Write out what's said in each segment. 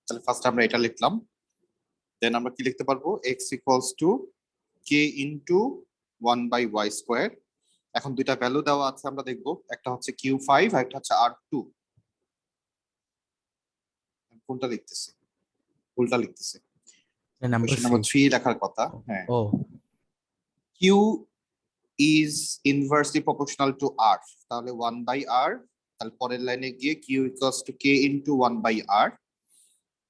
তাহলে ফার্স্ট আমরা এটা লিখলাম, দেন আমরা কি লিখতে পারবো, x equals two k into 1/y²। এখন দুইটা ভ্যালু দেওয়া আছে, আমরা দেখবো একটা হচ্ছে q5 আর একটা হচ্ছে r2। কোনটা লিখতেছি, ভুলটা লিখতেছি, নাম্বার কোশ্চেন সি। নাম্বার 3 লেখার কথা। হ্যাঁ, ও q is inversely proportional to r, তাহলে 1/r। তাহলে পরের লাইনে গিয়ে q equals to k into 1/r।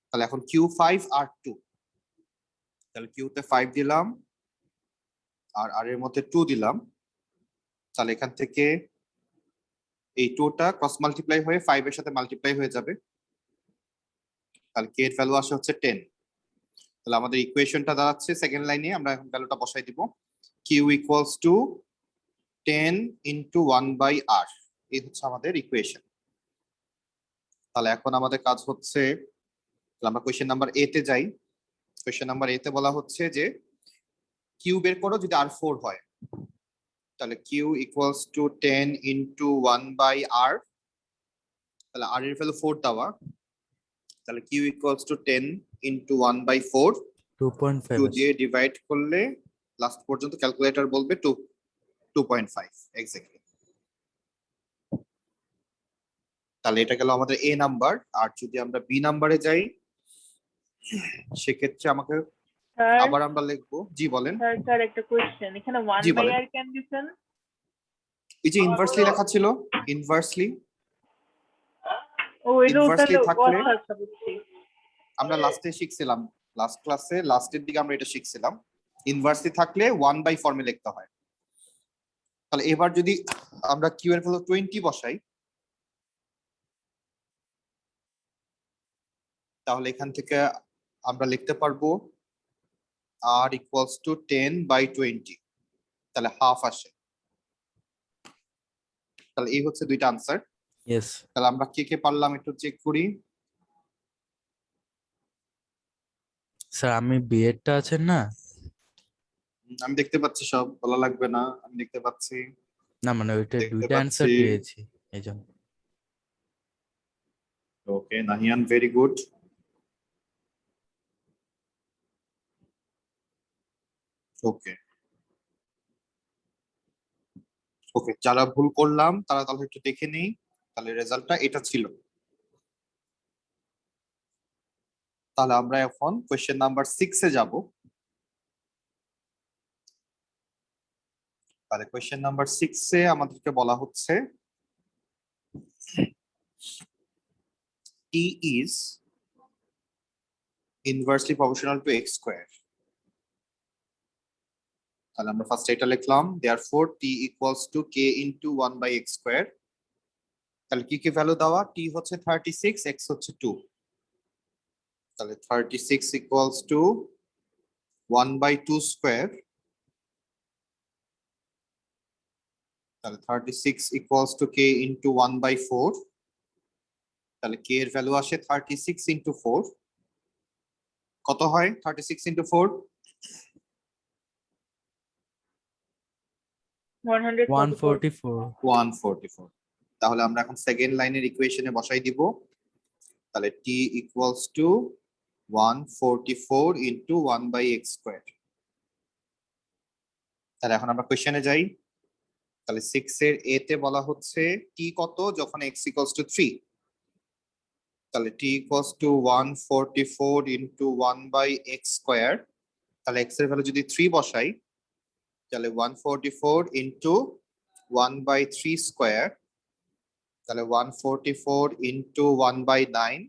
তাহলে এখন q5 r2, তাহলে q তে 5 দিলাম আর r এর মধ্যে 2 দিলাম। তাহলে এখান থেকে এই 2টা ক্রস মাল্টিপ্লাই হয়ে 5 এর সাথে মাল্টিপ্লাই হয়ে যাবে। তাহলে k এর ভ্যালু আসে হচ্ছে 10। তাহলে আমাদের ইকুয়েশনটা দাঁড়াচ্ছে সেকেন্ড লাইনে, আমরা এখন ভ্যালুটা বসাই দিব, q equals to 10 into 1/r। এই হচ্ছে আমাদের ইকুয়েশন। তাহলে এখন আমাদের কাজ হচ্ছে, আমরা কোয়েশ্চেন নাম্বার এ তে যাই। কোয়েশ্চেন নাম্বার এ তে বলা হচ্ছে যে কিউ বের করো যদি r4 হয়। তাহলে Q equals to 10 into 1/r। তাহলে r এর ভ্যালু 4 দেওয়া, তাহলে কিউ ইকুয়ালস টু 10 ইন্টু 1/4। 2.5 2 আছে। দিয়ে ডিভাইড করলে লাস্ট পর্যন্ত ক্যালকুলেটর বলবে 2.5 এক্স্যাক্টলি। তাহলে এটা গেল আমাদের এ নাম্বার। আর যদি আমরা বি নাম্বারে যাই, সেক্ষেত্রে আমাকে স্যার আবার আমরা লিখবো। জি বলেন। স্যার স্যার একটা কোশ্চেন, এখানে জি বলেন। 1/r কেন দিছেন? এই যে ইনভার্সলি লেখা ছিল, ইনভার্সলি, ও এটা ইনভার্সলি তাহলে থাকলে আচ্ছা আচ্ছা বুঝছি। আমরা লাস্টে শিখছিলাম, লাস্ট ক্লাসে লাস্টের দিকে আমরা এটা শিখছিলাম, ইনভার্সলি থাকলে 1/4 ফর্মে লিখতে হয়। তাহলে এবার যদি আমরা কিউ এর ভ্যালু 20 বসাই, তাহলে এখান থেকে আমরা লিখতে পারবো r ইকুয়ালস টু 10/20, তাহলে হাফ আসে। তাহলে এই হচ্ছে দুইটা আনসার। ইয়েস। তাহলে আমরা কে কে পারলাম একটু চেক করি। স্যার আমি বিএডটা আছেন না? আমি দেখতে পাচ্ছি, সব বলা লাগবে না, আমি দেখতে পাচ্ছি। না মানে ওইটা দেখতে দুইটা পাচ্ছি। অ্যান্সার পেয়েছি এই জন্য। ওকে নাহিয়ান, ভেরি গুড। ওকে ওকে, যারা ভুল করলাম তারা তাহলে একটু দেখে নেই। তাহলে রেজাল্টটা এটা ছিল। তাহলে আমরা এখন কোয়েশ্চেন নাম্বার 6 এ যাব। তাহলে কোয়েশ্চেন নাম্বার 6 এ আমাদেরকে বলা হচ্ছে t is inversely proportional to x²। তাহলে আমরা ফার্স্ট এটা লিখলাম, therefore t equals to k into 1/x²। তাহলে কি কি ভ্যালু দেওয়া, t হচ্ছে 36, x হচ্ছে 2। তাহলে 36 ইকুয়ালস টু 1/2²। তাহলে 36 ইকুয়ালস টু k ইন্টু 1/4। তাহলে k এর ভ্যালু আসে 36 ইন্টু 4। কত হয় 36 ইন্টু 4? 144। 144। তাহলে আমরা এখন সেকেন্ড লাইনের ইকুয়েশনে বসাই দিব। তাহলে t equals to 144 into 1/x²। তাহলে এখন আমরা কোয়েশ্চেনে যাই। তাহলে 6 এর a তে বলা হচ্ছে t কত যখন x ইকুয়ালস টু 3। তাহলে t equals to 144 into 1/x²। তাহলে x এর ভ্যালু যদি 3 বসাই, তাহলে 144 ইন্টু 1/3²। তাহলে 144 ইন্টু 1/9।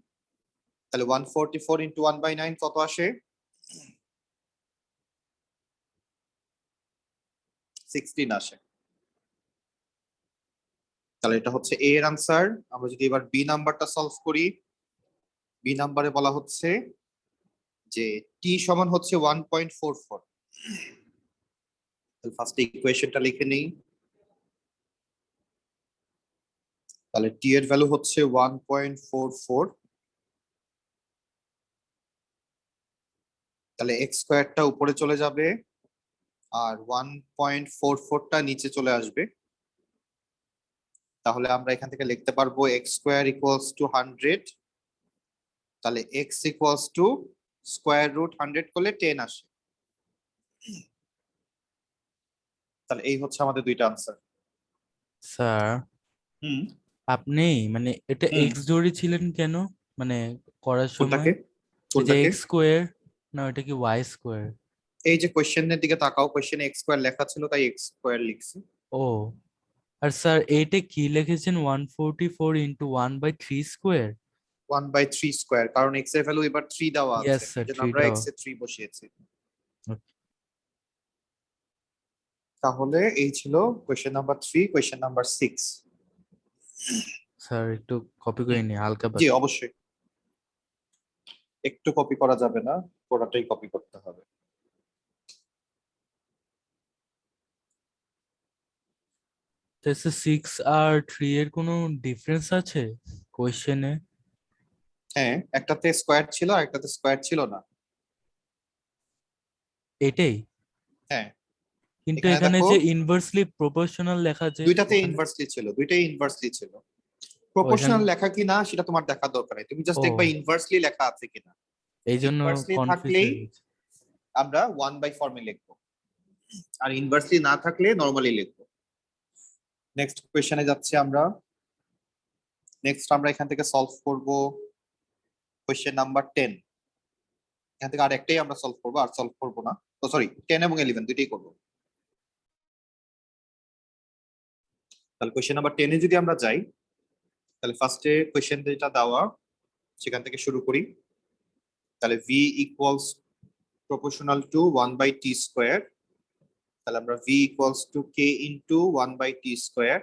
তাহলে 144 ইন্টু 1/9 কত আসে? 16 আসে। তাহলে এটা হচ্ছে এ এর আনসার। আমরা যদি এবার বি নাম্বারটা সলভ করি, বি নাম্বারে বলা হচ্ছে যে টি সমান হচ্ছে 1.44। তাহলে ফার্স্ট ইকুয়েশনটা লিখে নেই। তাহলে টি এর ভ্যালু হচ্ছে 1.44। তাহলে x²টা উপরে চলে যাবে আর 1.44টা নিচে চলে আসবে। তাহলে আমরা এখান থেকে লিখতে পারবো x² ইকুয়ালস টু 100। তাহলে x equals to square root 100 করলে 10 আসে। তাহলে এই হচ্ছে আমাদের দুইটা আনসার। স্যার হুম আপনি মানে এটা হুম এক্স ধরেছিলেন কেন, মানে করার সময়? কোনটাকে এই যে কোনটাকে এক্স স্কোয়ার, না এটা কি ওয়াই স্কোয়ার? এই যে কোশ্চেনের দিকে তাকাও, কোশ্চেনে x স্কোয়ার লেখা ছিল তাই x স্কোয়ার লিখছি। ও, আর স্যার এইটা কি লিখেছেন 144 ইন্টু 1/3 স্কোয়ার? 1/3 স্কোয়ার, কারণ x এর ভ্যালু এবার 3 দেওয়া ইয়েস আছে, স্যার, এজন্য 3 আমরা x দেওয়া। এ 3 বসিয়েছি। তাহলে এই ছিল question number 3। Question number 6, sir একটু কপি করে নি হালকা জি পাতলা। অবশ্যই, একটু কপি করা যাবে না, পুরোটাই কপি করতে হবে। তো 6 আর 3 এর কোনো ডিফারেন্স আছে কোশ্চেনে? হ্যাঁ, একটাতে স্কোয়ার ছিল আর একটাতে স্কোয়ার ছিল না। এটাই, হ্যাঁ, কিন্তু এখানে এখানে দেখো যে ইনভার্সলি প্রপোর্শনাল লেখা যে দুইটাতে ওখানে। ইনভার্সলি ছিল, দুইটাই ইনভার্সলি ছিল। ও এখানে, প্রপোর্শনাল লেখা কিনা সেটা তোমার দেখা দরকার নেই, তুমি জাস্ট ও দেখবা ইনভার্সলি লেখা আছে কিনা। এই জন্য ইনভার্সলি কনফিউজ থাকলেই হয়ে গেছে। আমরা 1/4 ফর্মে লিখবো, আর ইনভার্সলি না থাকলে নরমালি লিখবো। নেক্সট কোয়েশ্চেনে যাচ্ছি আমরা। নেক্সট আমরা এখান থেকে সলভ করব কোয়েশ্চেন নাম্বার 10। এখান থেকে আর একটাই আমরা সলভ করবো, আর সলভ করবো না। তো সরি, 10 এবং 11 দুইটাই করবো। তাহলে কোয়েশ্চেন নাম্বার 10 এ যদি আমরা যাই, তাহলে ফার্স্টে কোয়েশ্চেন যেটা দেওয়া সেখান থেকে শুরু করি। তাহলে v equals proportional to 1/t square. তাহলে আমরা v equals to k into 1/t square.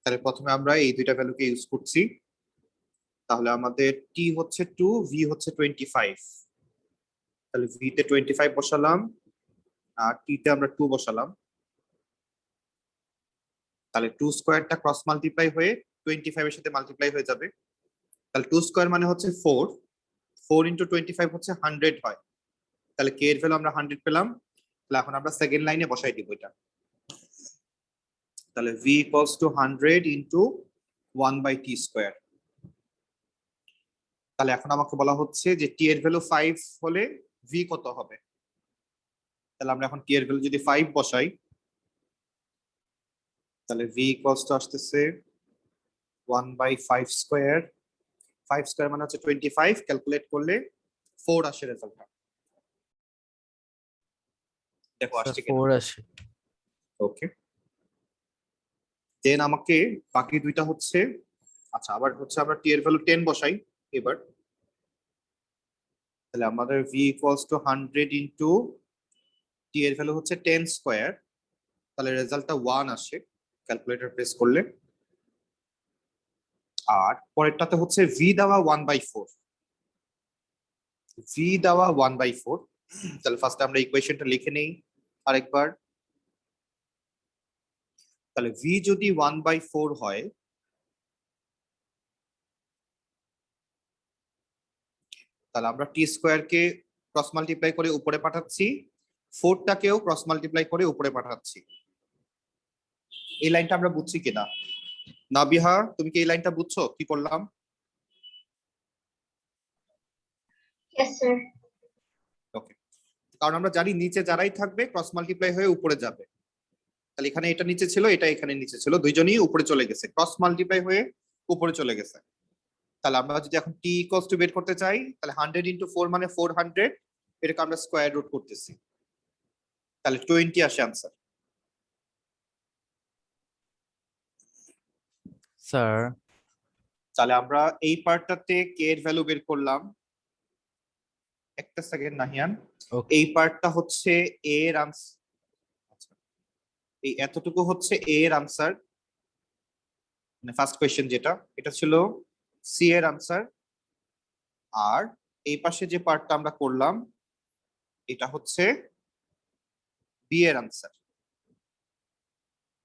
তাহলে প্রথমে আমরা এই দুইটা ভ্যালুকে ইউজ করছি। তাহলে আমাদের t হচ্ছে 2, v হচ্ছে 25। তাহলে v তে 25 বসালাম, আর t তে আমরা 2 বসালাম। তাহলে 2 স্কোয়ারটা ক্রস মাল্টিপ্লাই হয়ে 25 এর সাথে মাল্টিপ্লাই হয়ে যাবে। তাহলে 2 স্কোয়ার মানে হচ্ছে 4, 4 ইন্টু 25 হচ্ছে 100 হয়। তাহলে k এর ভ্যালু আমরা 100 পেলাম। তাহলে এখন আমরা সেকেন্ড লাইনে বসাই দিব এটা। তাহলে v equals to 100 into 1/t square. তাহলে এখন আমাকে বলা হচ্ছে যে t এর ভ্যালু 5 হলে v কত হবে। তাহলে আমরা এখন t এর ভ্যালু যদি 5 বসাই, তাহলে v ইকুয়ালস টু আসতেছে 1/5 স্কোয়ার। 5 স্কোয়ার মানে হচ্ছে 25, ক্যালকুলেট করলে 4 আসে রেজাল্টটা। দেখো স্যার আসছে কিনা। 4 আসে। ওকে, দেন আমাকে বাকি দুইটা হচ্ছে, আচ্ছা আবার হচ্ছে আমরা টি এর ভ্যালু 10 বসাই এবার। তাহলে আমাদের v ইকুয়ালস টু 100 ইনটু টি এর ভ্যালু হচ্ছে 10 স্কোয়ার। তাহলে রেজাল্টটা 1 আসে ক্যালকুলেটর প্রেস করলে। আর পরেরটাতে হচ্ছে v দেওয়া 1/4, v দেওয়া 1/4। তাহলে ফার্স্টে আমরা ইকুয়েশনটা লিখে নেই আরেকবার। তাহলে v যদি 1/4 হয়, তাহলে আমরা টি স্কোয়ারকে ক্রস মাল্টিপ্লাই করে উপরে পাঠাচ্ছি, 4টাকেও ক্রস মাল্টিপ্লাই করে উপরে পাঠাচ্ছি। এই লাইনটা আমরা বুঝছি কিনা? নাবিহা, তুমি কি এই লাইনটা বুঝছো কি করলাম? Yes, sir. ওকে, কারণ আমরা জানি নিচে যারাই থাকবে ক্রস মাল্টিপ্লাই হয়ে উপরে যাবে। তাহলে এখানে এটা নিচে ছিল, এটা এখানে নিচে ছিল, দুইজনই উপরে চলে গেছে, ক্রস মাল্টিপ্লাই হয়ে উপরে চলে গেছে। তাহলে আমরা যদি এখন টি ইকুয়ালস টু বের করতে চাই, তাহলে 100 ইনটু 4 মানে 400, এটাকে আমরা স্কয়ার রুট করতেছি। তাহলে 20 আসে आंसर। স্যার তাহলে আমরা এই পার্টটাতে কে এর ভ্যালু বের করলাম। একটা সেকেন্ড নাহিয়ান, ওকে এই পার্টটা হচ্ছে এ এর আনসার, এই এতটুকু হচ্ছে এ এর আনসার, মানে ফার্স্ট কোশ্চেন যেটা, এটা ছিল সি এর আনসার। আর এই পাশে যে পার্টটা আমরা করলাম এটা হচ্ছে বি এর আনসার।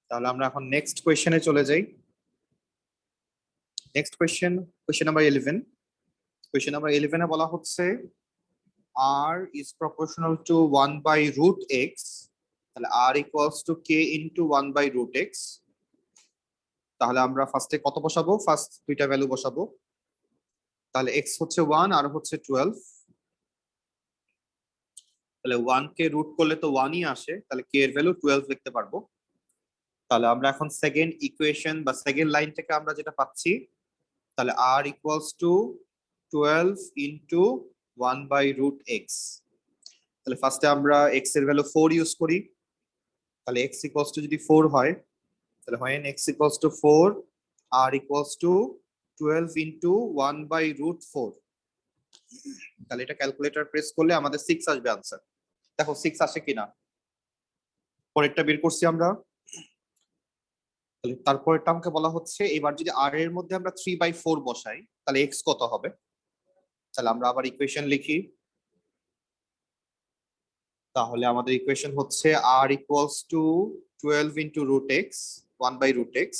তাহলে আমরা এখন নেক্সট কোশ্চেনে চলে যাই। Next question, question number 11। Question number 11 এ বলা হচ্ছে r is proportional to 1/√x, তাহলে r equals to k into 1/√x। তাহলে আমরা ফার্স্টে কত বসাবো? ফার্স্ট দুইটা ভ্যালু বসাবো। তাহলে x হচ্ছে 1 আর হচ্ছে 12, তাহলে 1 কে রুট করলে তো 1ই আসে, তাহলে k এর ভ্যালু 12 লিখতে পারবো। তাহলে আমরা এখন সেকেন্ড ইকুয়েশন বা সেকেন্ড লাইন থেকে আমরা যেটা পাচ্ছি, তাহলে r equals to 12 into 1 by root x. তাহলে ফার্স্টে আমরা x এর ভ্যালু 4 ইউজ করি, তাহলে x ইকুয়ালস টু যদি 4 হয়, তাহলে when x equals to 4, r equals to 12 into 1 by root 4। তাহলে এটা ক্যালকুলেটর প্রেস করলে আমাদের 6 আসবে আনসার। দেখো 6 আসে কিনা। পরেরটা বের করছি আমরা। তাহলে তারপরেরটা আমাকে বলা হচ্ছে এবার যদি r এর মধ্যে আমরা 3/4 বসাই তাহলে x কত হবে। তাহলে আমরা আবার ইকুয়েশন লিখি। তাহলে আমাদের ইকুয়েশন হচ্ছে r equals to 12 into root x 1 by root x.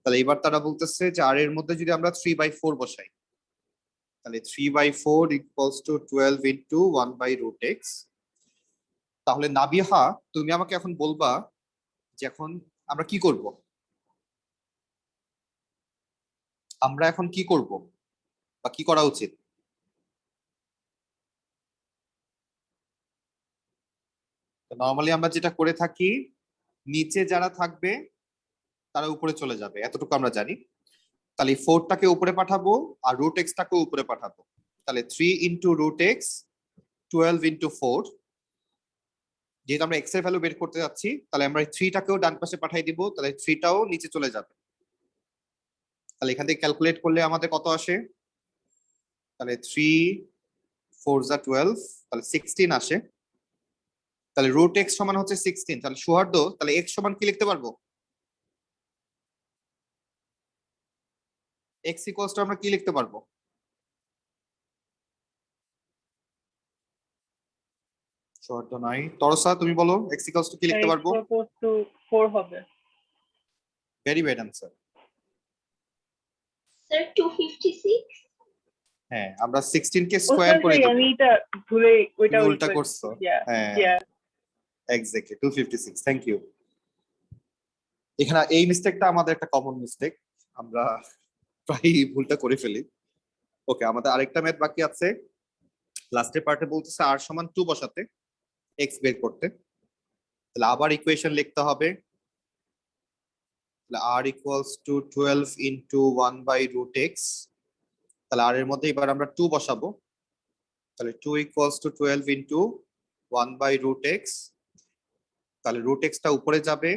তাহলে এবার তারা বলতেছে যে r এর মধ্যে যদি আমরা 3/4 বসাই, তাহলে 3/4 equals to 12 into 1 by root x. তাহলে নাবিহা তুমি আমাকে এখন বলবা যে এখন আমরা কি করব, আমরা এখন কি করব বা কি করা উচিত। নরমালি আমরা যেটা করে থাকি, নিচে যারা থাকবে তারা উপরে চলে যাবে, এতটুকু আমরা জানি। তাহলে 4টাকে উপরে পাঠাবো আর রুট এক্সটাকে উপরে পাঠাবো। তাহলে 3 ইনটু রুট এক্স 12 ইনটু 4। যেহেতু আমরা এক্স এর ভ্যালু বের করতে যাচ্ছি, তাহলে আমরা 3টাকেও ডান পাশে পাঠিয়ে দিব, তাহলে 3টাও নিচে চলে যাবে। তাহলে এখান থেকে ক্যালকুলেট করলে আমাদের কত আসে, তাহলে 3 4 যা 12, তাহলে 16 আসে। তাহলে রুট এক্স সমান হচ্ছে 16। তাহলে সুহার্দ তাহলে এক্স সমান কি লিখতে পারবো, এক্স ইকুয়ালস টু আমরা কি লিখতে পারবো। সুহার্দ নাই, তরসা তুমি বলো এক্স ইকুয়ালস টু কি লিখতে x পারবো। equals to 4 হবে। Very bad answer. Sir, 256. হ্যাঁ, আমরা 16 কে ও স্কয়ার করে sorry, দেব। আমি এটা ভুলে ওইটা তুমি ওই উল্টা করছো। yeah হ্যাঁ yeah এক্স্যাক্টলি 256। Thank you. এখানে এই মিস্টেকটা আমাদের একটা কমন মিস্টেক, আমরা প্রায়ই ভুলটা করে ফেলি। ওকে, আমাদের আরেকটা ম্যাথ বাকি আছে। লাস্টের পার্টে বলতেছে r সমান 2 বসাতে x বের করতে। তাহলে আবার ইকুয়েশন লিখতে হবে। তাহলে r equals to 12 into 1 by root x. তাহলে r এর মধ্যে এবার আমরা 2 বসাবো। তাহলে 2 equals to 12 into 1 by root x. তাহলে রুট এক্সটা উপরে যাবে,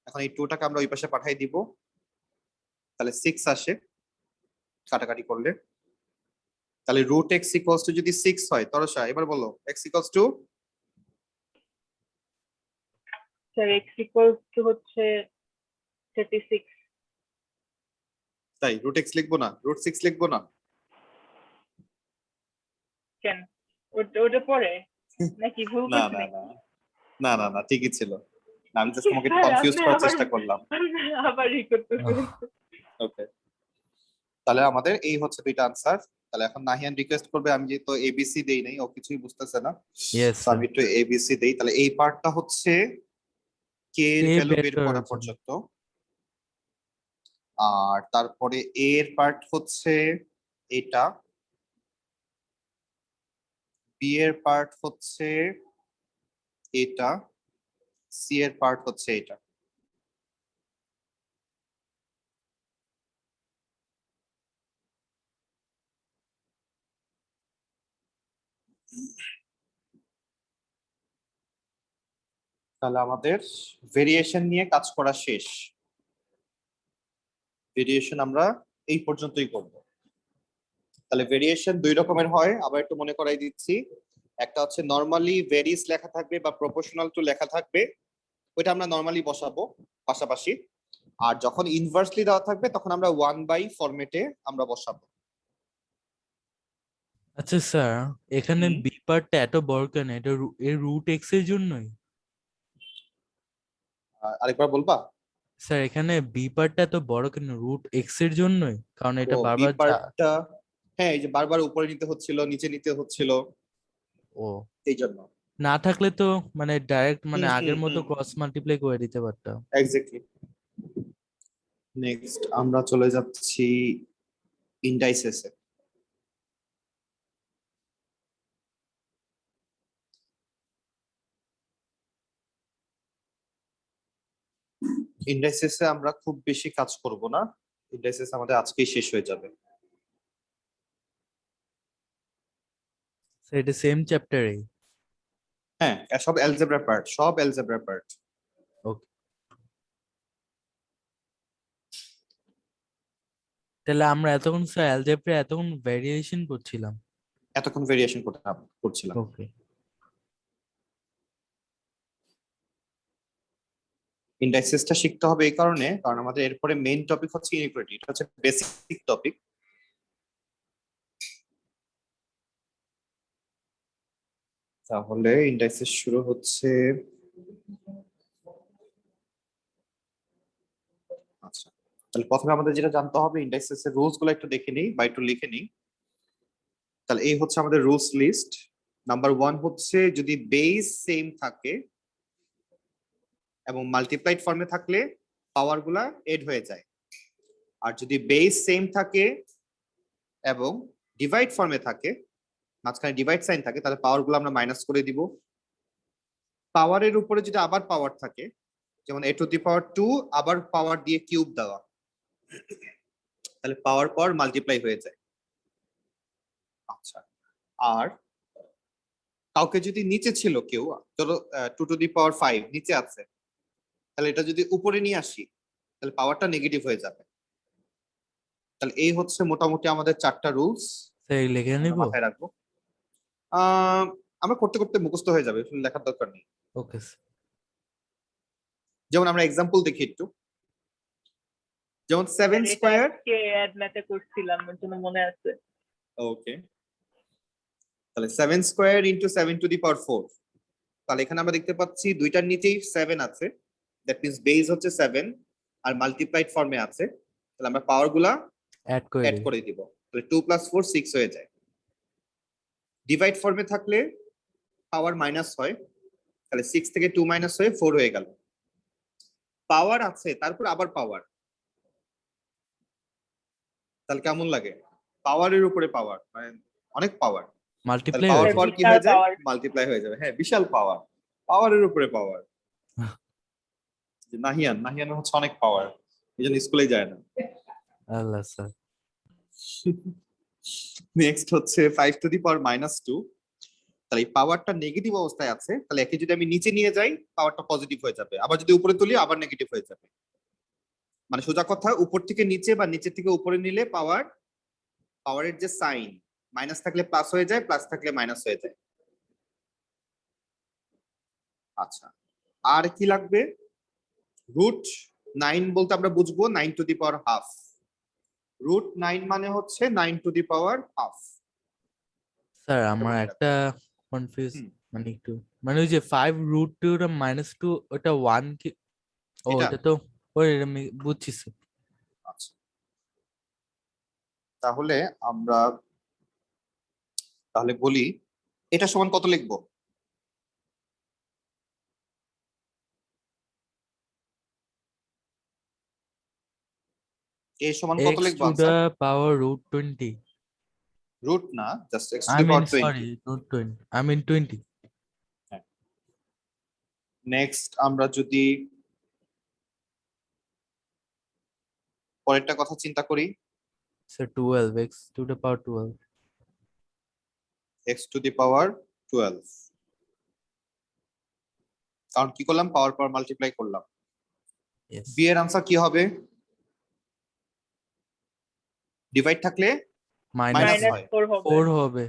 এখন এই 2টাকে আমরা ওই পাশে পাঠিয়ে দিব। তাহলে 6 আসে কাটাকাটি করলে। তাহলে রুট এক্স ইকুয়ালস টু যদি 6 হয়, তরসা এবার বলো x equals to. Sir x equals to হচ্ছে 36। তাই রুট এক্স লিখবো না, রুট 6 লিখবো না। কেন ওটা পরে নাকি ভুল না করছি না নাকি? না না না না ঠিকই ছিল। না, আমি জাস্ট তোমাকে স্যার, কনফিউজ আপনি করার আবার- চেষ্টা করলাম। আবার করতেছেন। ওকে, তাহলে আমাদের এই হচ্ছে দুইটা আনসার। তাহলে এখন নাহিয়ান রিকোয়েস্ট করবে, আমি যেহেতু এবিসি দেই নাই, ও কিছুই বুঝতেছে না, Yes, তো আমি একটু এবিসি দেই। তাহলে এই পার্টটা হচ্ছে কে এর কে ভ্যালু বের বের করার করা জন্য। পর্যন্ত, আর তারপরে এ এর পার্ট হচ্ছে এটা, বি এর পার্ট হচ্ছে এটা, সি এর পার্ট হচ্ছে এটা। তাহলে আমাদের ভেরিয়েশন নিয়ে কাজ করা শেষ। ভেরিয়েশন আমরা এই পর্যন্তই করব। তাহলে ভেরিয়েশন দুই রকমের হয়, আবার একটু মনে করাই দিচ্ছি। একটা হচ্ছে নরমালি ভেরিস লেখা থাকবে বা প্রপোর্শনাল টু লেখা থাকবে, ওইটা আমরা নরমালি বসাবো পাশাপাশি। আর যখন ইনভার্সলি দেওয়া থাকবে তখন আমরা 1 বাই ফরম্যাটে আমরা বসাবো। আচ্ছা স্যার, এখানে হুম। বি পার্টটা এত বড় কেন? এটা এর রুট এক্স এর জন্যই। আরেকবার বলবা। স্যার এখানে বি পার্টটা এত বড় কেন? রুট এক্স এর জন্যই, কারণ এটা ও বি বারবার পার্টটা, হ্যাঁ এই যে বারবার উপরে নিতে হচ্ছিল নিচে নিতে হচ্ছিল, ও এই জন্য। না থাকলে তো মানে ডাইরেক্ট মানে হুম, আগের হুম, মতো হুম, ক্রস মাল্টিপ্লাই করে দিতে পারতাম। এক্স্যাক্টলি। নেক্সট আমরা চলে যাচ্ছি ইন্ডাইসেস ইন্ডাইসেসে আমরা খুব বেশি কাজ করব না, ইন্ডাইসেস আমাদের আজকেই শেষ হয়ে যাবে। স্যার এটা সেম চ্যাপ্টারে। হ্যাঁ, সব অ্যালজেব্রা পার্ট, সব অ্যালজেব্রা পার্ট। ওকে, তাহলে আমরা এতক্ষণ স্যার অ্যালজেব্রা এতক্ষণ ভেরিয়েশন করছিলাম। এতক্ষণ ভেরিয়েশন করছিলাম। ওকে, ইন্ডাইসেসটা শিখতে হবে এই কারণে, কারণ আমাদের এরপরে মেইন টপিক হচ্ছে ইনইকুয়ালিটি, এটা হচ্ছে বেসিক টপিক। তাহলে ইন্ডাইসেস শুরু হচ্ছে। আচ্ছা, তাহলে প্রথমে আমাদের যেটা জানতে হবে, ইন্ডাইসেস এর রুলস গুলো একটু দেখে নিই বা একটু লিখে নিই। তাহলে এই হচ্ছে আমাদের রুলস লিস্ট। নাম্বার 1 হচ্ছে যদি বেস সেম থাকে এবং মাল্টিপ্লাইড ফর্মে থাকলে পাওয়ার গুলা এড হয়ে যায়, আর যদি বেস সেম থাকে এবং ডিভাইড ফর্মে থাকে, মাঝখানে ডিভাইড সাইন থাকে, তাহলে পাওয়ার গুলো আমরা মাইনাস করে দিব। পাওয়ারের উপরে যদি আবার পাওয়ার থাকে, যেমন a টু দি পাওয়ার 2 আবার পাওয়ার দিয়ে কিউব দেওয়া, তাহলে পাওয়ার পর মাল্টিপ্লাই হয়ে যায়। আচ্ছা, আর কাউকে যদি নিচে ছিল কেউ, ধরো 2 টু দি পাওয়ার 5 নিচে আছে, তাহলে এটা যদি উপরে নিয়ে আসি তাহলে পাওয়ারটা নেগেটিভ হয়ে যাবে। তাহলে এই হচ্ছে মোটামুটি আমাদের 4টা রুলস, স্যার লিখে নিব। মাথায় রাখবো। আমরা করতে করতে মুখস্থ হয়ে যাবে, লেখার দরকার নেই। ওকে, যেমন আমরা এক্সাম্পল দেখি একটু, যেমন 7 এটা স্কয়ার। আজকে অ্যাড ম্যাথে করছিলাম, এর জন্য মনে আছে। ওকে, তাহলে 7 square into 7 two the power 4। তাহলে এখানে আমরা দেখতে পাচ্ছি দুইটার নিচেই 7 আছে, দ্যাট মিন্স বেস হচ্ছে 7 আর মাল্টিপ্লাইড ফর্মে আছে। তাহলে আমরা পাওয়ার গুলা অ্যাড অ্যাড করে দিব, তাহলে 2 + 4 6 হয়ে যায়। ডিভাইড ফর্মে থাকলে পাওয়ার মাইনাস হয়, তাহলে 6 থেকে 2 মাইনাস হয়ে 4 হয়ে গেল। পাওয়ার আছে তারপর আবার পাওয়ার, তাহলে কেমন লাগে? পাওয়ারের উপরে পাওয়ার, মানে অনেক পাওয়ার। মাল্টিপ্লাই পাওয়ার হয়ে পর যায়। কি হয়ে যায়? Power. মাল্টিপ্লাই হয়ে যাবে। হ্যাঁ, বিশাল পাওয়ার, পাওয়ারের উপরে পাওয়ার। নাহিয়ান হচ্ছে অনেক পাওয়ার, এই জন্য স্কুলে যায় না। আল্লাহ স্যার। নেক্সট হচ্ছে 5 টু দি পাওয়ার -2। তাহলে এই পাওয়ারটা নেগেটিভ অবস্থায় আছে, তাহলে একে যদি আমি নিচে নিয়ে যাই পাওয়ারটা পজিটিভ হয়ে যাবে, আবার যদি উপরে তুলি আবার নেগেটিভ হয়ে যাবে। মানে সোজা কথা, উপর থেকে নিচে বা নিচের থেকে উপরে নিলে পাওয়ারের যে সাইন, মাইনাস থাকলে প্লাস হয়ে যায়, প্লাস থাকলে মাইনাস হয়ে যায়। আচ্ছা, আর কি লাগবে? √9 বলতে আমরা বুঝবো 9 টু দি পাওয়ার হাফ। √9 মানে হচ্ছে 9 two the power half. Sir আমার মনে একটা কনফিউজ, হুম। মানে একটু, মানে ওই যে 5√2 টা -2 ওটা 1 কি? ও এটা? এটা তো ওই আমি বুঝছি স্যার। আচ্ছা, তাহলে আমরা বলি এটা সমান কত লিখবো? a সমান কত x লিখবো to answer? the power √20। Root না, just x to I the mean power 20। sorry, not 20, I mean 20। Next আমরা যদি পরেরটা কথা চিন্তা করি, sir 12, x to the power 12। x to the power 12, কারণ কি করলাম? পাওয়ার পাওয়ার মাল্টিপ্লাই করলাম। Yes, বি এর আনসার কি হবে? ডিভাইড থাকলে মাইনাস হয়। -4 হবে। 4 হবে,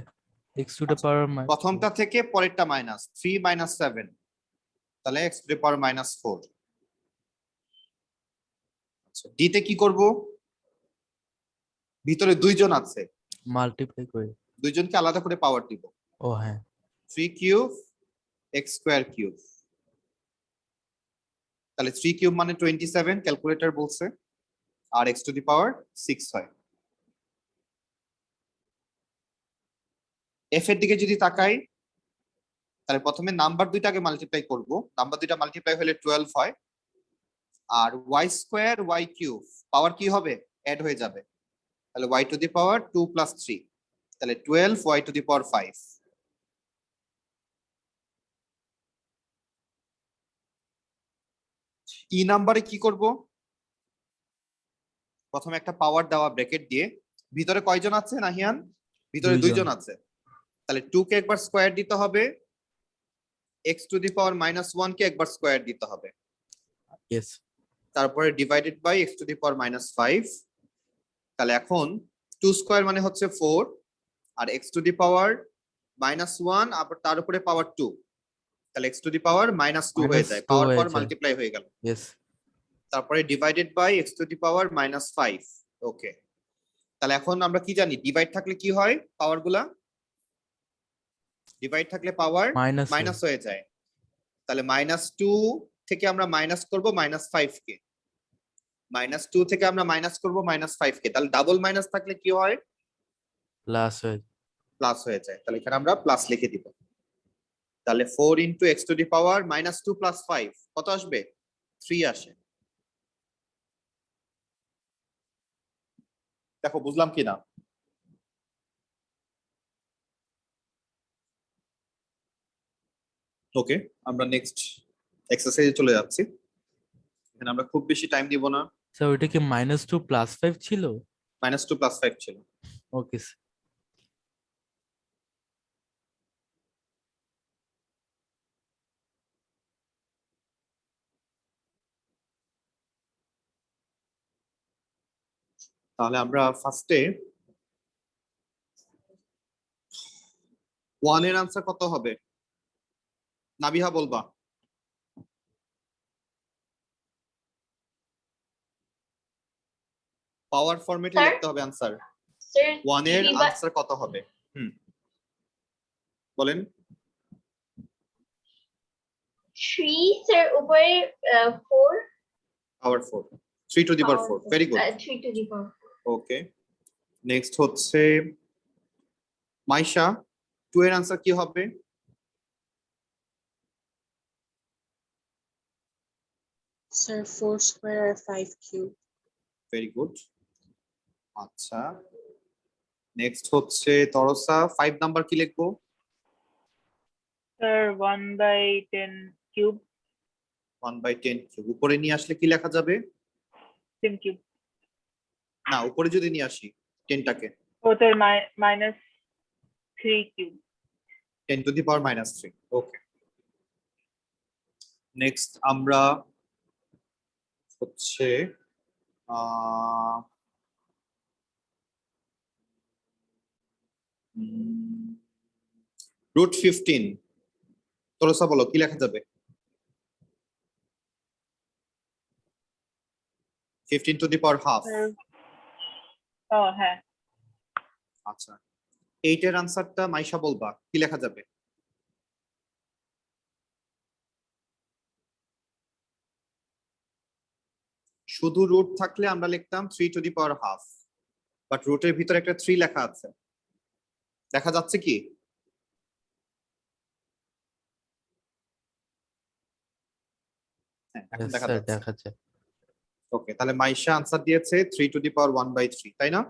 x to the আচ্ছা, power প্রথমটা থেকে পরেরটা মাইনাস, 3 - 7, তাহলে x টু দি পাওয়ার -4। আচ্ছা, ডি তে কি করব? ভিতরে দুইজন আছে, মাল্টিপ্লাই করে। দুইজনকে আলাদা করে পাওয়ার দিব। ও হ্যাঁ, 3 কিউব x স্কয়ার কিউব, তাহলে 3 কিউব মানে 27, ক্যালকুলেটর বলছে, আর x টু দি পাওয়ার 6 হয়। এফ এর দিকে যদি তাকাই, তাহলে প্রথমে নাম্বার দুইটাকে মাল্টিপ্লাই করব, নাম্বার দুইটা মাল্টিপ্লাই হলে 12 হয়, আর y স্কয়ার y কিউব পাওয়ার কি হবে? অ্যাড হয়ে যাবে, তাহলে y two the power 2 plus 3, তাহলে 12 y টু দি পাওয়ার 5। ই নাম্বারে কি করব? প্রথমে একটা পাওয়ার দেওয়া ব্র্যাকেট দিয়ে, ভিতরে কয়জন আছে নাহিয়ান? ভিতরে দুইজন। দুইজন আছে, তাহলে 2 কে একবার স্কয়ার দিতে হবে, x টু দি পাওয়ার -1 কে একবার স্কয়ার দিতে হবে, ইয়েস। তারপরে divided by x to the power -5। তাহলে এখন 2 স্কয়ার মানে হচ্ছে 4, আর x টু দি পাওয়ার -1 আবার তার উপরে পাওয়ার 2, তাহলে x টু দি পাওয়ার -2 হয়ে যায়, -2 পাওয়ার হয়ে পর যায়। মাল্টিপ্লাই হয়ে গেল, ইয়েস। তারপরে divided by x to the power -5। Okay, তাহলে এখন আমরা কি জানি, ডিভাইড থাকলে কি হয়, পাওয়ার গুলা ডিভাইড থাকলে পাওয়ার মাইনাস মাইনাস হয়ে যায়, তাহলে -2 থেকে আমরা মাইনাস করব -5 কে, -2 থেকে আমরা মাইনাস করব -5 কে, তাহলে ডাবল মাইনাস থাকলে কি হয়, প্লাস হয়ে যায়। প্লাস হয়ে যায়, তাহলে এখানে আমরা প্লাস লিখে দিব। তাহলে 4 into x to the power -2 plus 5 কত আসবে? 3 আসে। দেখো বুঝলাম কিনা? ওকে, আমরা নেক্সট এক্সারসাইজে চলে যাচ্ছি। এখানে আমরা খুব বেশি টাইম দিব না। স্যার ওইটা কি -2 প্লাস 5 ছিল? -2 প্লাস 5 ছিল। Okay sir. তাহলে আমরা ফার্স্টে 1 এর আনসার কত হবে? নাবিহা বলবা। পাওয়ার ফরম্যাটে Sir? লিখতে হবে আনসার। Sir, 1 এর divi- আনসার কত হবে? বলেন। 3 sir উপরে 4 পাওয়ার 4, 3 two the power 4, very good. 3 to the power 4. Okay, next হচ্ছে মাইশা, 2 এর আনসার কি হবে? Sir, 4 square or 5 cube? Very good. আচ্ছা, নেক্সট হচ্ছে তরসা, 5 নাম্বার কি লিখবো? Sir, 1/10 cube, 1/10 cube. উপরে নিয়ে আসলে কি লেখা যাবে? 10 cube. না, উপরে যদি নিয়ে আসি 10 টাকে, Oh, sir, -3 cube. 10 two the power -3। Okay, next আমরা হচ্ছে √15, তরসা বলো কি লেখা যাবে? 15 two the power half. Sir, oh, হ্যাঁ, আচ্ছা, 8 এর আনসারটা মাইশা বলবা কি লেখা যাবে? শুধু রুট থাকলে আমরা লিখতাম 3 two the power half, but রুটের ভিতরে একটা 3 লেখা আছে, দেখা যাচ্ছে কি? হ্যাঁ, এখন Yes, দেখা স্যার যাচ্ছে। দেখা যায়। ওকে, তাহলে মাইশা আনসার দিয়েছে 3 টু দি পাওয়ার 1/3, তাই না?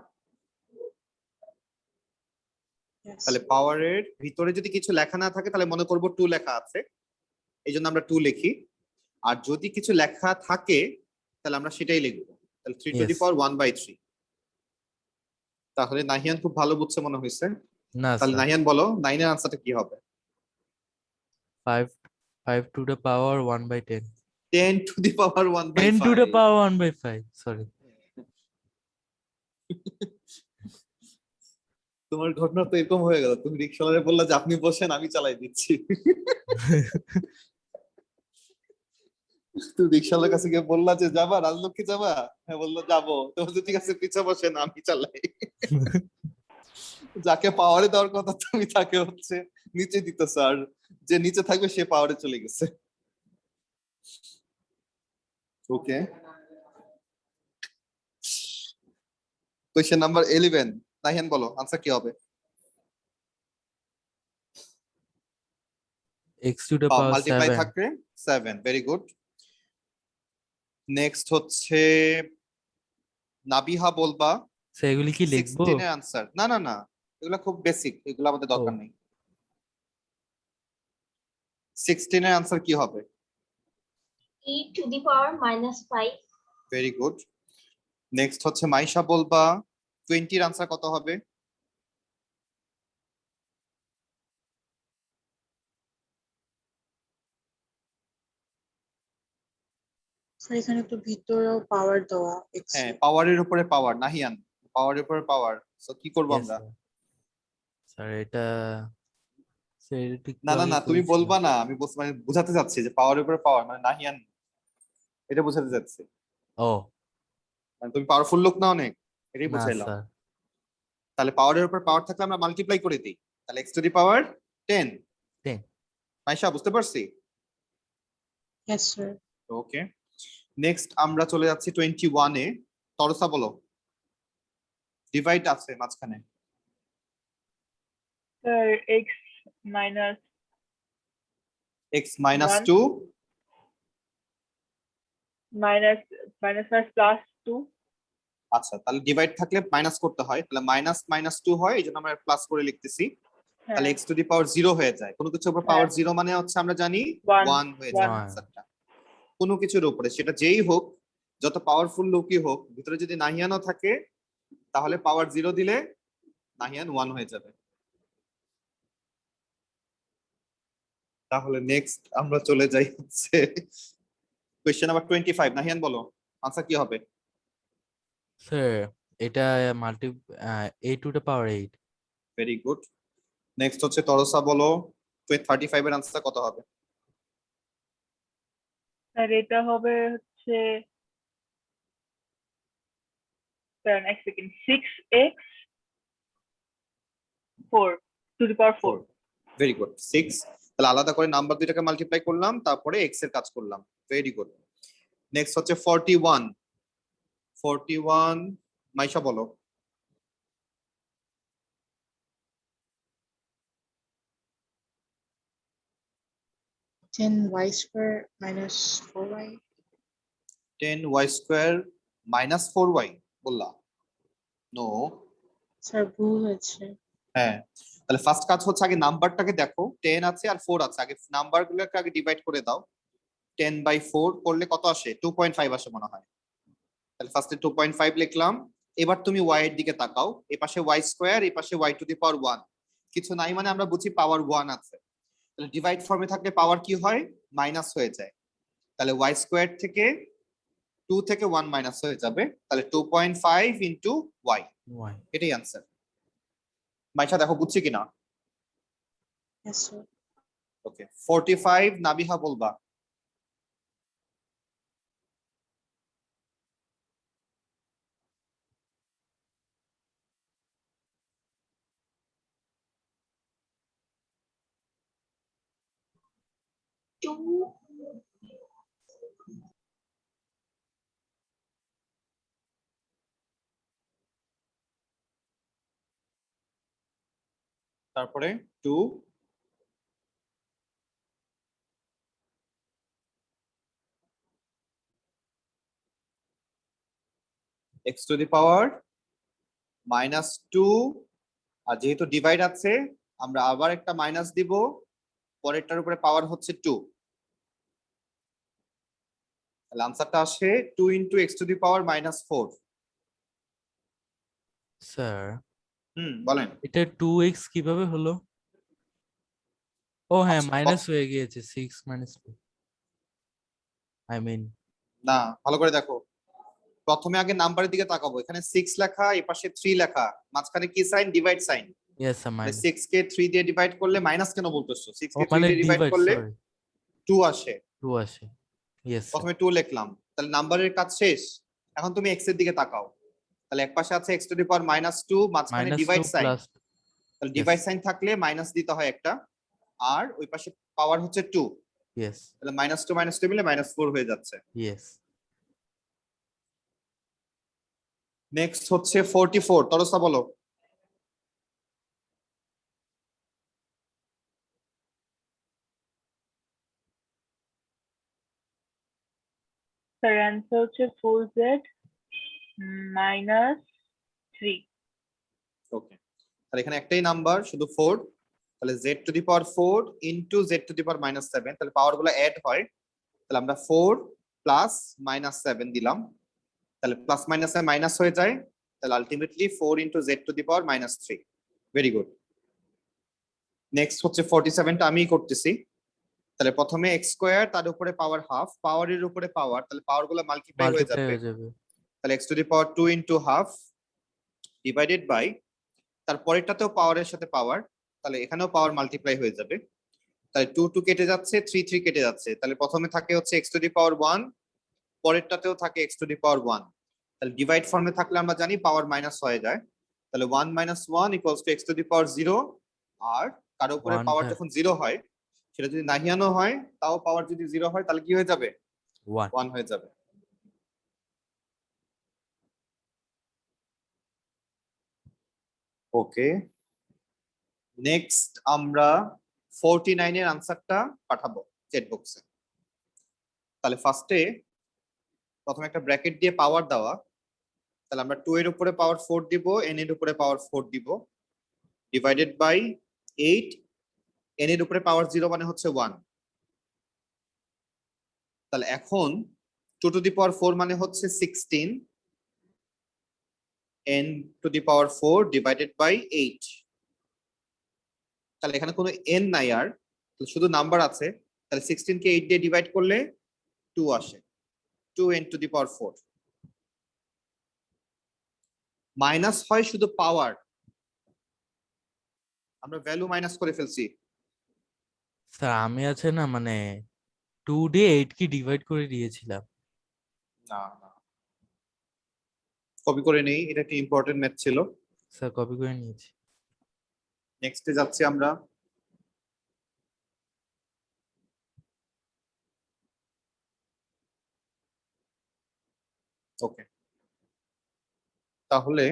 Yes. তাহলে পাওয়ারের ভিতরে যদি কিছু লেখা না থাকে তাহলে মনে করব 2 লেখা আছে, এই জন্য আমরা 2 লিখি, আর যদি কিছু লেখা থাকে তাহলে আমরা সেটাই লিখবো, তাহলে 3 টু দি Yes. পাওয়ার 1/3। তাহলে নাহিয়ান খুব ভালো বুঝছে মনে হয়েছে। না তাহলে স্যার, নাহিয়ান বলো 9 এর আনসারটা কি হবে? 5 to the power 1/10. 10 two the power 10 to the 1/5। power 1/5, sorry. তোমার ঘটনা তো এরকম হয়ে গেল, তুমি রিকশাওয়ালারে বললা যে আপনি বসেন আমি চালাই দিচ্ছি, তুমি রিকশাওয়ালার কাছে গিয়ে বললা যে যাবা রাজলক্ষ্মী যাবা, হ্যাঁ বললো যাবো, তো বলছে ঠিক আছে পিছে বসেন আমি চালাই। যাকে পাওয়ারে দেওয়ার কথা তুমি তাকে হচ্ছে নিচে দিতেছ, আর যে নিচে থাকবে সে পাওয়ারে চলে গেছে। ওকে, কোয়েশ্চেন নাম্বার 11, নাহিয়ান বলো আনসার কি হবে? x to the power multiply 7. থাকবে 7, ভেরি গুড। নেক্সট হচ্ছে নাবিহা বলবা স্যার এগুলি কি লিখবো? 16 এর আনসার না না না, এগুলো খুব বেসিক, এগুলো আমাদের দরকার ও। নেই। 16 এর আনসার কি হবে? e to the power minus 5. Very good. Next হচ্ছে মাইশা বলবা 20 এর আনসার কত হবে? স্যার এখানে তো ভিতরেও পাওয়ার দেওয়া x হ্যাঁ, পাওয়ারের উপরে পাওয়ার, নাহিয়ান পাওয়ারের উপরে পাওয়ার, সো কি করব Yes, আমরা? স্যার। স্যার এটা স্যার এটা একটু না না আগে না, তুমি করেছিলাম। বলবা না, আমি মানে বোঝাতে চাচ্ছি যে পাওয়ারের উপরে পাওয়ার মানে নাহিয়ান, এটা বোঝাতে চাচ্ছি। ও মানে তুমি পাওয়ারফুল লোক না অনেক, এটাই না বুঝাইলাম। স্যার। তাহলে পাওয়ারের উপর পাওয়ার থাকলে আমরা মাল্টিপ্লাই করে দিই, তাহলে x টু দি পাওয়ার 10। 10। মাইশা বুঝতে পারছি? yes sir ওকে, নেক্সট আমরা চলে যাচ্ছি 21 এ। তরসা বলো, ডিভাইড আছে মাঝখানে। Sir, x minus x minus 1 2 minus minus plus 2. আচ্ছা, তাহলে ডিভাইড থাকলে মাইনাস করতে হয়, তাহলে মাইনাস মাইনাস 2 হয়, এই জন্য আমরা প্লাস করে লিখতেছি। তাহলে হ্যাঁ, x টু দি পাওয়ার 0 হয়ে যায়, কোনো কিছুর উপর পাওয়ার 0 মানে হচ্ছে আমরা জানি 1 হয়ে যায় 1 আনসারটা। কোনো কিছুর উপরে, সেটা যেই হোক, যত পাওয়ারফুল লোকই হোক, ভিতরে যদি নাহিয়ানও থাকে তাহলে পাওয়ার 0 দিলে নাহিয়ান 1 হয়ে যাবে। তাহলে নেক্সট আমরা চলে যাই হচ্ছে কোয়েশ্চেন নাম্বার 25। নাহিয়ান বলো আনসার কি হবে? স্যার এটা multi a to the power 8। Very good. Next হচ্ছে তরসা বলো 35 এর আনসার কত হবে? আর এটা হবে হচ্ছে এক second 6x 4 to the power 4. Very good, 6। তাহলে আলাদা করে নাম্বার দুইটাকে মাল্টিপ্লাই করলাম, তারপরে এক্স এর কাজ করলাম। Very good. নেক্সট হচ্ছে 41। 41 মাইশা বলো। 10y square minus 4y 10y square minus 4y বললা? নো। স্যার ভুল হয়েছে হ্যাঁ, তাহলে ফার্স্ট কাজ হচ্ছে আগে নাম্বারটাকে দেখো, 10 আছে আর 4 আছে, আগে নাম্বারগুলোকে আগে ডিভাইড করে দাও। 10/4 করলে কত আসে? 2.5 আসে মনে হয়। তাহলে ফার্স্টে 2.5 লিখলাম। এবার তুমি y এর দিকে তাকাও, এই পাশে y স্কয়ার, এই পাশে y টু দি পাওয়ার 1। কিছু নাই মানে আমরা বুঝি পাওয়ার 1 আছে। তাহলে ডিভাইড ফর্মে থাকলে পাওয়ার কি হয়? মাইনাস হয়ে যায়। তাহলে y স্কয়ার থেকে 2 থেকে 1 মাইনাস হয়ে যাবে, তাহলে 2.5 ইনটু y, ওয়াই। এটাই आंसर। মাইশা দেখো বুঝছি কিনা? yes sir ওকে, 45 নাবিহা বলবা। Two. তারপরে 2 x to the power minus 2, আর যেহেতু ডিভাইড আছে আমরা আবার একটা মাইনাস দিব, পরেরটার উপরে পাওয়ার হচ্ছে 2। তাহলে आंसरটা আসে 2 into x to the power minus 4। Sir বলেন। এটা 2x কিভাবে হলো? ও হ্যাঁ, আচ্ছা, মাইনাস হয়ে গিয়েছে 6 মাইনাস 2। আই মিন না, ভালো করে দেখো, প্রথমে আগে নাম্বারের দিকে তাকাবো, এখানে 6 লেখা, এই পাশে 3 লেখা, মাঝখানে কি sign? Divide sign. Yes sir মানে মাইনাস। 6 কে 3 দিয়ে ডিভাইড করলে মাইনাস কেন বলতেছো? 6 ও কে 3 মানে দিয়ে ডিভাইড ডিভাইড, করলে সরি 2 আসে। 2 আসে। Yes sir. প্রথমে 2 লিখলাম, তাহলে নাম্বারের কাজ শেষ। এখন তুমি x এর দিকে তাকাও, তাহলে এক পাশে আছে x to the power minus 2, মাঝখানে মাইনাস 2 ডিভাইড সাইন। প্লাস। তাহলে ইয়েস ডিভাইড সাইন থাকলে মাইনাস দিতে হয় একটা, আর ওই পাশে পাওয়ার হচ্ছে 2, ইয়েস তাহলে -2 মিলে -4 হয়ে যাচ্ছে। ইয়েস। নেক্সট হচ্ছে 44। তরসা বলো। Sir, answer হচ্ছে 4z minus 3. ওকে, তাহলে এখানে একটাই নাম্বার শুধু 4, তাহলে z to the power 4 into z to the power -7, তাহলে পাওয়ার গুলো অ্যাড হয়, তাহলে আমরা 4 প্লাস -7 দিলাম, তাহলে প্লাস মাইনাসে মাইনাস হয়ে যায়, তাহলে ultimately 4 into z to the power -3। Very good. Next হচ্ছে 47টা আমিই করতেছি। তাহলে প্রথমে x স্কয়ার, তার উপরে পাওয়ার হাফ, পাওয়ারের উপরে পাওয়ার, তাহলে পাওয়ার গুলো মাল্টিপ্লাই হয়ে মাল্টিপ্লাই যাবে, হয়ে যাবে। তাহলে x to the power 2 into half divided by, তারপরেরটাতেও পাওয়ারের সাথে পাওয়ার, তাহলে এখানেও পাওয়ার মাল্টিপ্লাই হয়ে যাবে, তাহলে 2 2 কেটে যাচ্ছে, 3 3 কেটে যাচ্ছে, তাহলে প্রথমে থাকে হচ্ছে x টু দি পাওয়ার 1, পরেরটাতেও থাকে x টু দি পাওয়ার 1, তাহলে ডিভাইড ফর্মে থাকলে আমরা জানি পাওয়ার মাইনাস হয়ে যায়, তাহলে 1 - 1 equals to x to the power 0, আর কারো উপরে One পাওয়ার টা- যখন 0 হয়, সেটা যদি নাহিয়ানো হয়, তাও পাওয়ার যদি 0 হয়, তাহলে কি হয়ে যাবে? 1 1 হয়ে যাবে। ওকে, নেক্সট আমরা 49 এর আনসারটা পাঠাবো চ্যাট বক্সে। তাহলে ফার্স্টে প্রথমে একটা ব্র্যাকেট দিয়ে পাওয়ার দেওয়া, তাহলে আমরা 2 এর উপরে পাওয়ার 4 দিব, n এর উপরে পাওয়ার 4 দিব, ডিভাইডেড বাই 8, n এর উপরে পাওয়ার 0 মানে হচ্ছে 1, তাহলে এখন 2 টু দি পাওয়ার 4 মানে হচ্ছে 16, n to the power 4 divided by 8, তাহলে এখানে কোনো n নাই আর, তাহলে শুধু নাম্বার আছে, তাহলে 16 কে 8 দিয়ে ডিভাইড করলে 2 আসে, 2n two the power 4, minus হয় শুধু পাওয়ার, আমরা ভ্যালু মাইনাস করে ফেলছি। স্যার আমি আছে না মানে 2 দিয়ে 8 কি ডিভাইড করে দিয়েছিলাম। না না, কপি করে নেই, এটা একটা ইম্পর্টেন্ট ম্যাথ ছিল। স্যার কপি করে নিয়েছি। নেক্সটে যাচ্ছি আমরা। ওকে, তাহলে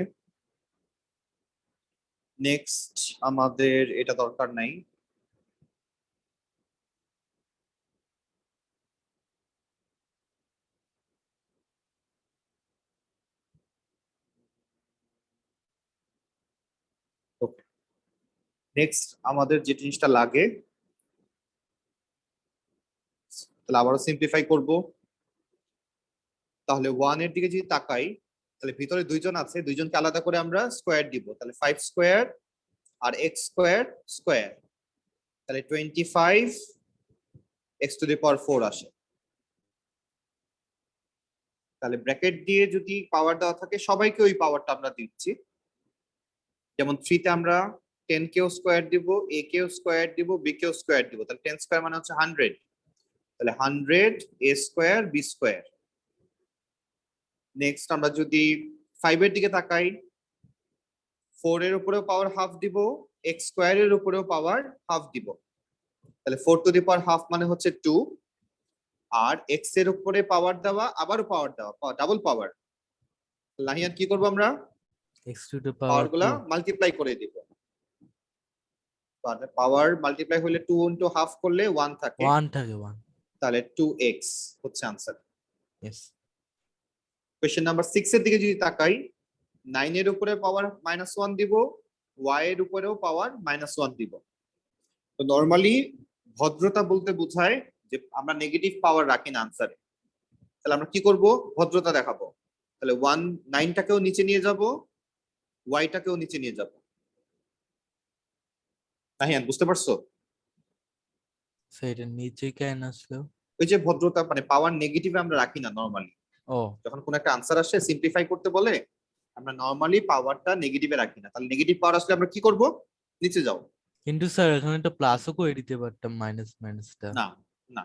নেক্সট আমাদের এটা দরকার নাই। ওকে, নেক্সট আমাদের যে জিনিসটা লাগে, তাহলে আবারও সিম্পলিফাই করব। তাহলে 1 এর দিকে যদি তাকাই, তাহলে ভিতরে দুইজন আছে, দুইজনকে আলাদা করে আমরা স্কোয়ার দিব, তাহলে 5 স্কোয়ার আর x স্কোয়ার স্কোয়ার, তাহলে 25 x টু দি পাওয়ার 4 আসে। তাহলে ব্র্যাকেট দিয়ে যদি পাওয়ার দেওয়া থাকে, সবাইকে ওই পাওয়ারটা আমরা দিচ্ছি, যেমন 3 তে আমরা 10 কেও স্কোয়ার দিব, a কেও স্কোয়ার দিব, b কেও স্কোয়ার দিব, তাহলে 10 স্কোয়ার মানে হচ্ছে 100, তাহলে 100 a square b square. Next আমরা যদি 5 এর দিকে তাকাই, 4 এর উপরেও পাওয়ার হাফ দিব, x স্কোয়ার এর উপরেও পাওয়ার হাফ দিব, তাহলে 4 টু দি পাওয়ার হাফ মানে হচ্ছে 2, আর x এর উপরে পাওয়ার দেওয়া, আবারও পাওয়ার দেওয়া, ডাবল পাওয়ার, লাহিয়ান কি করব আমরা? x টু দ্য পাওয়ার পাওয়ার গুলা মাল্টিপ্লাই করে দিব, পাওয়ার মাল্টিপ্লাই হলে 2 ইনটু হাফ করলে 1 থাকে, 1 থাকে 1। তাহলে 2x হচ্ছে आंसर। यस। কোশ্চেন নাম্বার 6 এর দিকে যদি তাকাই, 9 এর উপরে পাওয়ার -1 দিব, y এর উপরেও পাওয়ার -1 দিব। তো নরমালি ভদ্রতা বলতে বোঝায় যে আমরা নেগেটিভ পাওয়ার রাখি না আনসারে, তাহলে আমরা কি করব? ভদ্রতা দেখাবো, তাহলে 9 টাকেও নিচে নিয়ে যাব, y টাকেও নিচে নিয়ে যাব। নাহিয়ান বুঝতে পারছো? স্যার এটা নিচে কেন আসলো? ওই যে ভদ্রতা, মানে পাওয়ার নেগেটিভে আমরা রাখি না নরমালি, ও যখন কোন একটা আনসার আসে সিম্পলিফাই করতে বলে, আমরা নরমালি পাওয়ারটা নেগেটিভে রাখি না, তাহলে নেগেটিভ পাওয়ার আসলে আমরা কি করব? নিচে যাও। কিন্তু স্যার এখানে একটা প্লাসও করে দিতে পারতাম, মাইনাস মাইনাসটা। না না,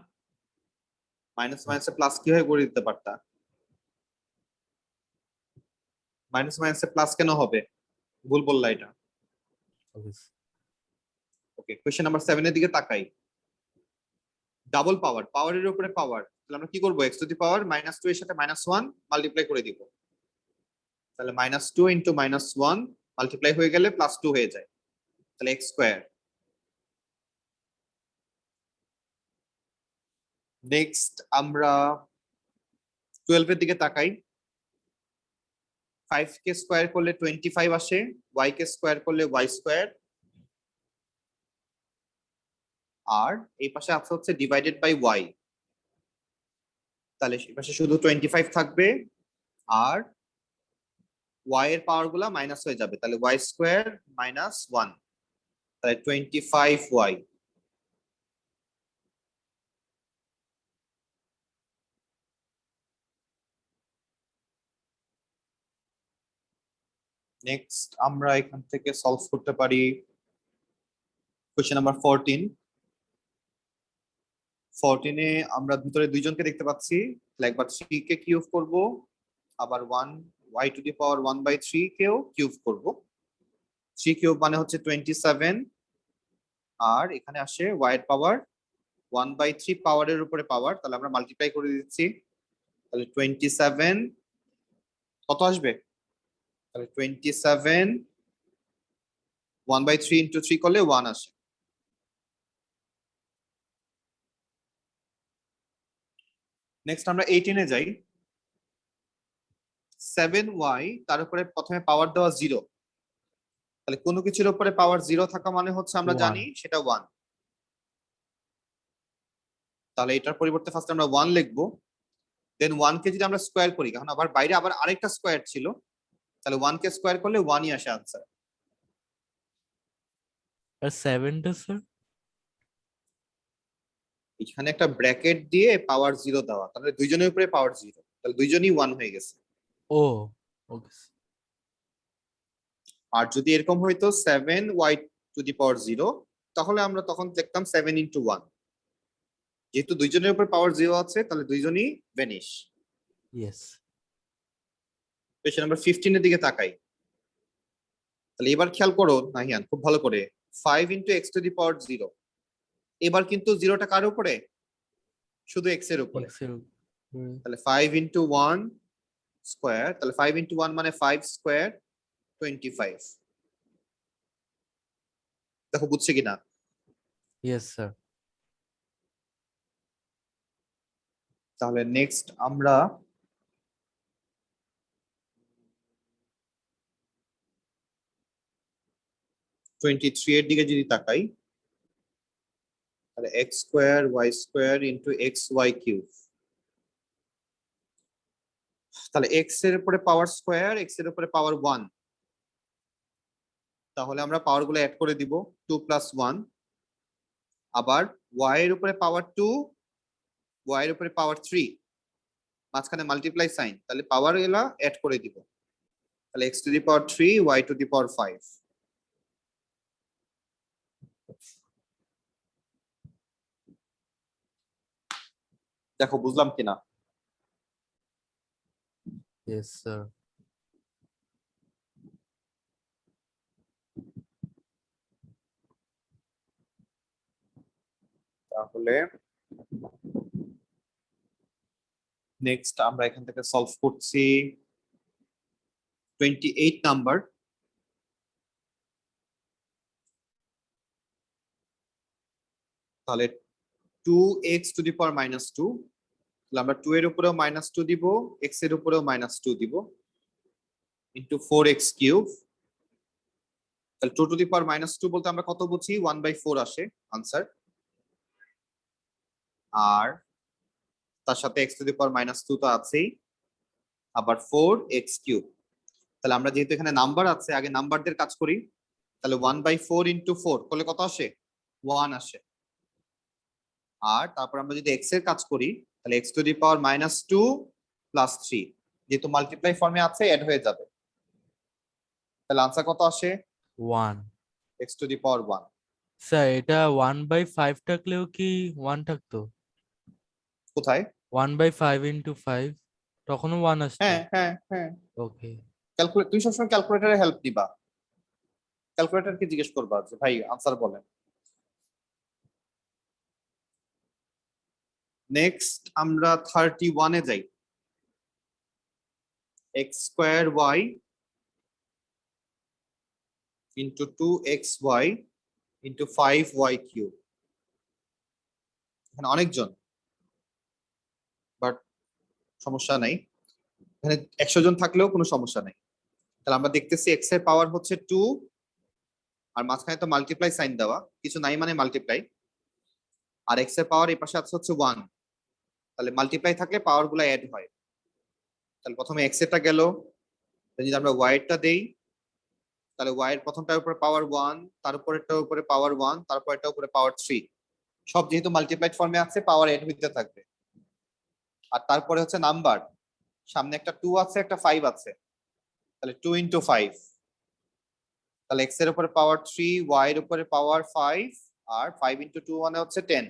মাইনাস মাইনাসে প্লাস কিভাবে করে দিতে পারতা? মাইনাস মাইনাসে প্লাস কেন হবে? ভুল বললা এটা। ওকে, কোশ্চেন নাম্বার 7 এর দিকে তাকাই, ডাবল পাওয়ার, পাওয়ারের উপরে পাওয়ার, তাহলে আমরা কি করব? x টু দি পাওয়ার -2 এর সাথে -1 মাল্টিপ্লাই করে দিব, তাহলে -2 ইনটু -1 মাল্টিপ্লাই হয়ে গেলে +2 হয়ে যায়, তাহলে x স্কয়ার। নেক্সট আমরা 12 এর দিকে তাকাই, 5 কে স্কোয়ার করলে 25 আসে, y কে স্কোয়ার করলে y স্কোয়ার, আর এই পাশে আছে হচ্ছে ডিভাইডেড বাই y, তাহলে এই পাশে শুধু 25 থাকবে, আর y এর পাওয়ার গুলা মাইনাস হয়ে যাবে, তাহলে y স্কোয়ার মাইনাস 1, তাহলে 25y। নেক্সট আমরা এখান থেকে সলভ করতে পারি কোশ্চেন নাম্বার 14। 14 এ আমরা ভিতরে দুইজনকে দেখতে পাচ্ছি, তাহলে একবার 3 কে কিউব করব, আবার 1 y টু দি পাওয়ার 1/3 কেও কিউব করব। 3 কিউব মানে হচ্ছে 27, আর এখানে আসে y এর পাওয়ার 1/3 পাওয়ারের উপরে পাওয়ার, তাহলে আমরা মাল্টিপ্লাই করে দিচ্ছি, তাহলে 27 কত আসবে, তাহলে 27 1/3 ইন্টু 3 করলে 1 আসে। নেক্সট আমরা 18 এ যাই। 7y তার উপরে প্রথমে পাওয়ার দেওয়া 0, তাহলে কোনো কিছুর উপরে পাওয়ার 0 থাকা মানে হচ্ছে আমরা One. জানি সেটা 1, তাহলে এটার পরিবর্তে ফার্স্ট আমরা 1 লিখবো, দেন 1 কে যদি আমরা স্কোয়ার করি, কারণ আবার বাইরে আবার আরেকটা স্কোয়ার ছিল, তাহলে 1 কে স্কোয়ার করলে 1ই আসে আনসার। আর 7 টা স্যার? এখানে একটা ব্র্যাকেট দিয়ে পাওয়ার 0 দেওয়া, তাহলে দুইজনের উপরে পাওয়ার 0, তাহলে দুইজনই 1 হয়ে গেছে। ও ওকে। আর যদি এরকম হইতো 7y টু দি পাওয়ার 0, তাহলে আমরা তখন লিখতাম 7 ইন্টু 1, যেহেতু দুইজনের উপর পাওয়ার 0 আছে তাহলে দুইজনই ভ্যানিশ। ইয়েস। কোশ্চেন নাম্বার 15 এর দিকে তাকাই, তাহলে এবার খেয়াল করো নাহিয়ান খুব ভালো করে, 5 into x to the power 0, এবার কিন্তু 0টা কার উপরে, শুধু x এর উপরে, এক্স এর উপরে। তাহলে 5 ইন্টু 1 স্কোয়ার, তাহলে 5 ইন্টু 1 মানে 5 স্কোয়ার 25। দেখো বুঝছে কিনা। Yes sir. তাহলে নেক্সট আমরা টোয়েন্টি-থ্রি এর দিকে যদি তাকাই, তাহলে x square y square into x y cube, তাহলে এক্স এর উপরে পাওয়ার স্কোয়ার, এক্স এর উপরে পাওয়ার 1, তাহলে আমরা পাওয়ার গুলো অ্যাড করে দিব, 2 প্লাস 1, আবার ওয়াই এর উপরে পাওয়ার 2, ওয়াই এর উপরে পাওয়ার 3, মাঝখানে মাল্টিপ্লাই সাইন, তাহলে পাওয়ার এগুলা অ্যাড করে দিব, তাহলে x to the power 3 y to the power 5। দেখো বুঝলাম কিনা। Yes sir. তাহলে নেক্সট আমরা এখান থেকে সলভ করছি 28 নাম্বার। তাহলে 2x টু দি পাওয়ার -2, তাহলে আমরা 2 এর উপরেও -2 দিব, x এর উপরেও -2 দিব, ইন্টু 4x কিউব, তাহলে 2 টু দি পাওয়ার -2 বলতে আমরা কত বুঝি, 1/4 আসে আনসার, আর তার সাথে x টু দি পাওয়ার -2 তো আছেই, আবার 4x কিউব, তাহলে আমরা যেহেতু এখানে নাম্বার আছে আগে নাম্বারদের কাজ করি, তাহলে 1/4 ইন্টু 4 করলে কত আসে, 1 আসে, আর তারপর আমরা যদি x এর কাজ করি তাহলে x to the power -2 plus 3, যেহেতু মাল্টিপ্লাই ফর্মে আছে অ্যাড হয়ে যাবে, তাহলে আনসার কত আসে, 1। x to the power 1। Sir এটা 1/5 থাকলেও কি 1 থাকতো? কোথায়, 1/5 ইন্টু 5 তখনও 1 আসতো? হ্যাঁ হ্যাঁ হ্যাঁ, ওকে। ক্যালকুলেট, তুমি সবসময় ক্যালকুলেটরের হেল্প নিবা, ক্যালকুলেটরকে জিজ্ঞেস করবা যে ভাই আনসার বলেন। নেক্সট আমরা 31 এ যাই, x square y into 2xy into 5y cube, এখানে অনেকজন, বাট সমস্যা নাই, এখানে 100 জন থাকলেও কোনো সমস্যা নাই। তাহলে আমরা দেখতেছি এক্স এর পাওয়ার হচ্ছে 2 আর মাঝখানে তো মাল্টিপ্লাই সাইন দেওয়া, কিছু নাই মানে মাল্টিপ্লাই, আর এক্স এর পাওয়ার এই পাশে আছে হচ্ছে 1, তাহলে মাল্টিপ্লাই থাকলে পাওয়ার গুলো অ্যাড হয়। তাহলে প্রথমে এক্স এরটা গেল, যদি আমরা ওয়াই এরটা দেই তাহলে ওয়াই এর প্রথমটার উপরে পাওয়ার 1, তার উপরেরটার উপরে পাওয়ার 1, তারপরেরটার উপরে পাওয়ার 3, সব যেহেতু মাল্টিপ্লাইড ফর্মে আছে পাওয়ার অ্যাড হইতে থাকবে। আর তারপরে হচ্ছে নাম্বার, সামনে একটা 2 আছে একটা 5 আছে, তাহলে 2 into 5, তাহলে এক্স এর উপরে পাওয়ার 3, ওয়াই এর উপরে পাওয়ার 5, আর 5 into 2 মানে হচ্ছে 10।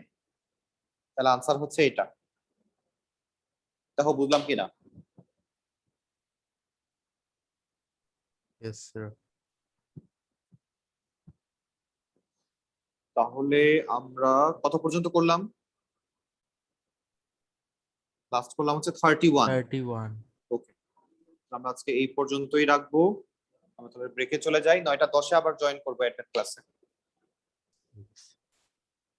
তাহলে আনসার হচ্ছে এটা। দেখো বুঝলাম কিনা? Yes, sir. তাহলে আমরা কত পর্যন্ত করলাম? লাস্ট করলাম হচ্ছে 31। 31. ওকে, আমরা আজকে এই পর্যন্তই রাখবো। আমরা তাহলে ব্রেকে চলে যাই, 9টা 10-এ আবার জয়েন করবো একটা ক্লাসে।